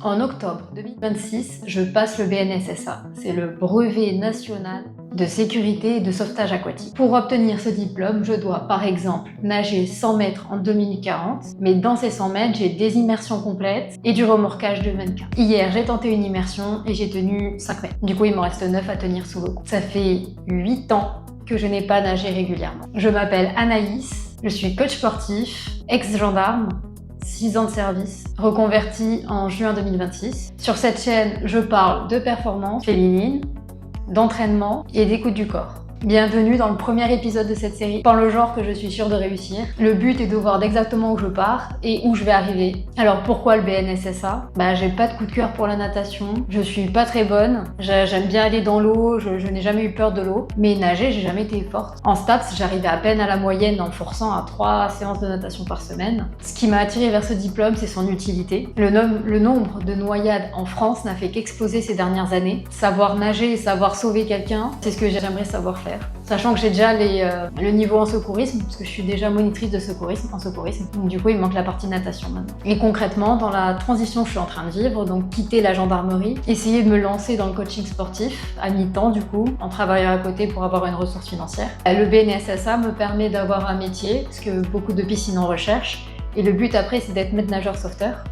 En octobre 2026, je passe le BNSSA. C'est le brevet national de sécurité et de sauvetage aquatique. Pour obtenir ce diplôme, je dois par exemple nager 100 mètres en 2 minutes 40, mais dans ces 100 mètres, j'ai des immersions complètes et du remorquage de mannequin. Hier, j'ai tenté une immersion et j'ai tenu 5 mètres. Du coup, il m'en reste 9 à tenir sous l'eau. Ça fait 8 ans que je n'ai pas nagé régulièrement. Je m'appelle Anaïs, je suis coach sportif, ex-gendarme, 6 ans de service, reconverti en juin 2026. Sur cette chaîne, je parle de performance féminine, d'entraînement et d'écoute du corps. Bienvenue dans le premier épisode de cette série, dans le genre que je suis sûre de réussir. Le but est de voir exactement où je pars et où je vais arriver. Alors pourquoi le BNSSA ? J'ai pas de coup de cœur pour la natation, je suis pas très bonne, j'aime bien aller dans l'eau, je n'ai jamais eu peur de l'eau, mais nager, j'ai jamais été forte. En stats, j'arrivais à peine à la moyenne en forçant à 3 séances de natation par semaine. Ce qui m'a attiré vers ce diplôme, c'est son utilité. Le nombre de noyades en France n'a fait qu'exploser ces dernières années. Savoir nager et savoir sauver quelqu'un, c'est ce que j'aimerais savoir faire. Sachant que j'ai déjà le niveau en secourisme, parce que je suis déjà monitrice de secourisme. Donc du coup, il me manque la partie natation maintenant. Et concrètement, dans la transition que je suis en train de vivre, donc quitter la gendarmerie, essayer de me lancer dans le coaching sportif, à mi-temps du coup, en travaillant à côté pour avoir une ressource financière. Le BNSSA me permet d'avoir un métier, parce que beaucoup de piscines en recherche, et le but après, c'est d'être maître nageur sauveteur.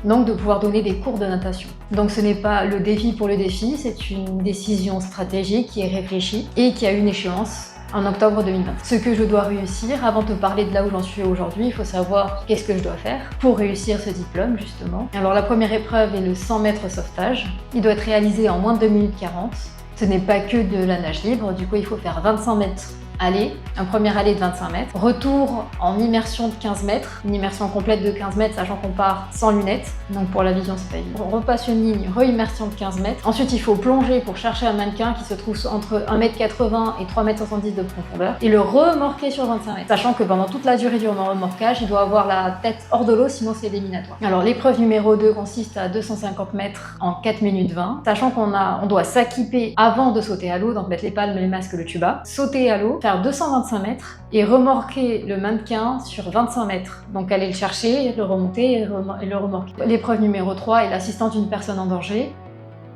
Donc de pouvoir donner des cours de natation. Donc ce n'est pas le défi pour le défi, c'est une décision stratégique qui est réfléchie et qui a une échéance en octobre 2020. Ce que je dois réussir, avant de parler de là où j'en suis aujourd'hui, il faut savoir qu'est-ce que je dois faire pour réussir ce diplôme justement. Alors la première épreuve est le 100 mètres sauvetage. Il doit être réalisé en moins de 2 minutes 40. Ce n'est pas que de la nage libre, du coup il faut faire 25 mètres aller, un premier aller de 25 mètres, retour en immersion de 15 mètres, une immersion complète de 15 mètres sachant qu'on part sans lunettes, donc pour la vision c'est pas évident. On repasse une ligne, re-immersion de 15 mètres, ensuite il faut plonger pour chercher un mannequin qui se trouve entre 1m80 et 3m70 de profondeur et le remorquer sur 25 mètres, sachant que pendant toute la durée du remorquage, il doit avoir la tête hors de l'eau sinon c'est éliminatoire. Alors l'épreuve numéro 2 consiste à 250 mètres en 4 minutes 20, sachant on doit s'équiper avant de sauter à l'eau, donc mettre les palmes, les masques, le tuba, sauter à l'eau, 225 mètres et remorquer le mannequin sur 25 mètres. Donc aller le chercher, le remonter et le remorquer. L'épreuve numéro 3 est l'assistance d'une personne en danger.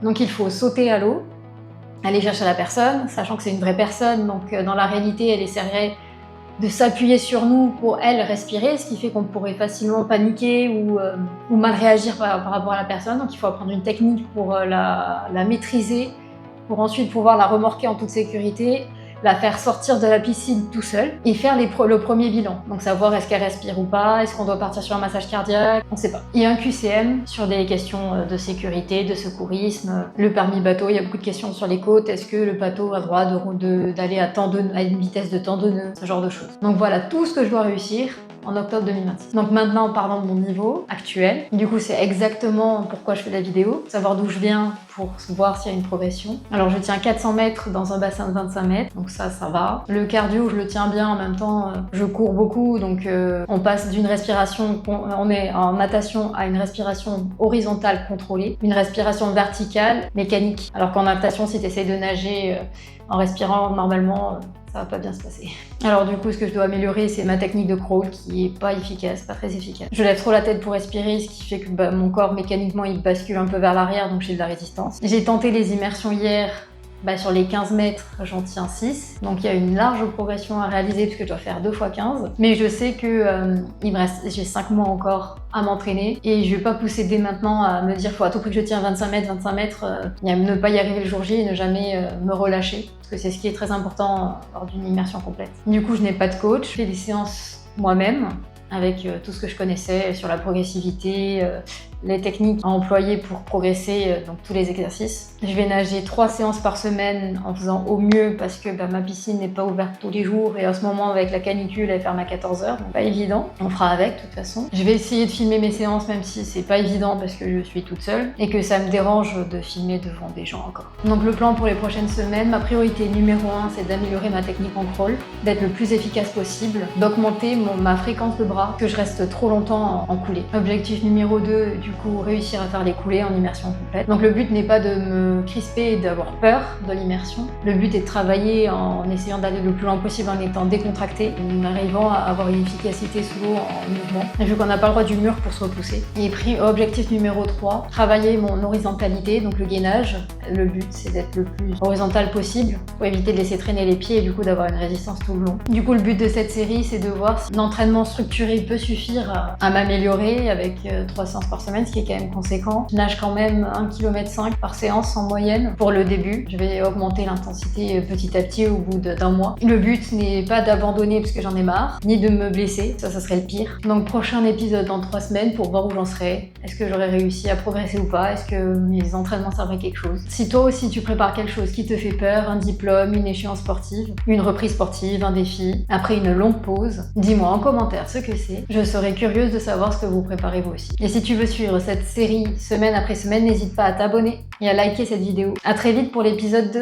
Donc il faut sauter à l'eau, aller chercher la personne, sachant que c'est une vraie personne, donc dans la réalité elle essaierait de s'appuyer sur nous pour elle respirer, ce qui fait qu'on pourrait facilement paniquer ou mal réagir par rapport à la personne. Donc il faut apprendre une technique pour la maîtriser, pour ensuite pouvoir la remorquer en toute sécurité, la faire sortir de la piscine tout seul et faire le premier bilan. Donc savoir est-ce qu'elle respire ou pas, est-ce qu'on doit partir sur un massage cardiaque, on sait pas. Il y a un QCM sur des questions de sécurité, de secourisme, le permis bateau, il y a beaucoup de questions sur les côtes, est-ce que le bateau a le droit d'aller à une vitesse de tant de nœuds, ce genre de choses. Donc voilà tout ce que je dois réussir en octobre 2026. Donc maintenant, parlons de mon niveau actuel. Du coup, c'est exactement pourquoi je fais la vidéo, savoir d'où je viens pour voir s'il y a une progression. Alors, je tiens 400 mètres dans un bassin de 25 mètres, donc ça va. Le cardio, je le tiens bien, en même temps, je cours beaucoup, donc on passe d'une respiration, on est en natation à une respiration horizontale contrôlée, une respiration verticale mécanique. Alors qu'en natation, si tu essayes de nager en respirant normalement, ça va pas bien se passer. Alors du coup, ce que je dois améliorer, c'est ma technique de crawl qui est pas efficace, pas très efficace. Je lève trop la tête pour respirer, ce qui fait que mon corps mécaniquement il bascule un peu vers l'arrière, donc j'ai de la résistance. J'ai tenté les immersions hier. Sur les 15 mètres, j'en tiens 6. Donc il y a une large progression à réaliser puisque je dois faire 2 x 15. Mais je sais que j'ai 5 mois encore à m'entraîner et je vais pas pousser dès maintenant à me dire faut à tout prix que je tiens 25 mètres, ne pas y arriver le jour J et ne jamais me relâcher. Parce que c'est ce qui est très important lors d'une immersion complète. Du coup, je n'ai pas de coach, je fais des séances moi-même avec tout ce que je connaissais sur la progressivité, les techniques à employer pour progresser, donc tous les exercices. Je vais nager 3 séances par semaine en faisant au mieux parce que ma piscine n'est pas ouverte tous les jours et en ce moment avec la canicule elle ferme à 14h, donc pas évident. On fera avec de toute façon. Je vais essayer de filmer mes séances même si c'est pas évident parce que je suis toute seule et que ça me dérange de filmer devant des gens encore. Donc le plan pour les prochaines semaines, ma priorité numéro 1 c'est d'améliorer ma technique en crawl, d'être le plus efficace possible, d'augmenter ma fréquence de bras bras, que je reste trop longtemps en coulée. Objectif numéro 2, du coup, réussir à faire les coulées en immersion complète. Donc le but n'est pas de me crisper et d'avoir peur de l'immersion. Le but est de travailler en essayant d'aller le plus loin possible en étant décontracté, en arrivant à avoir une efficacité sous l'eau en mouvement, vu qu'on n'a pas le droit du mur pour se repousser. Et puis objectif numéro 3, travailler mon horizontalité, donc le gainage. Le but c'est d'être le plus horizontal possible pour éviter de laisser traîner les pieds et du coup d'avoir une résistance tout le long. Du coup le but de cette série c'est de voir si l'entraînement structuré peut suffire à m'améliorer avec 3 séances par semaine, ce qui est quand même conséquent. Je nage quand même 1,5 km par séance en moyenne pour le début. Je vais augmenter l'intensité petit à petit au bout d'un mois. Le but n'est pas d'abandonner parce que j'en ai marre, ni de me blesser, ça serait le pire. Donc prochain épisode dans 3 semaines pour voir où j'en serai. Est-ce que j'aurais réussi à progresser ou pas? Est-ce que mes entraînements servent à quelque chose? Si toi aussi tu prépares quelque chose qui te fait peur, un diplôme, une échéance sportive, une reprise sportive, un défi, après une longue pause, dis-moi en commentaire ce que c'est. Je serais curieuse de savoir ce que vous préparez vous aussi. Et si tu veux suivre cette série semaine après semaine, n'hésite pas à t'abonner et à liker cette vidéo. À très vite pour l'épisode 2.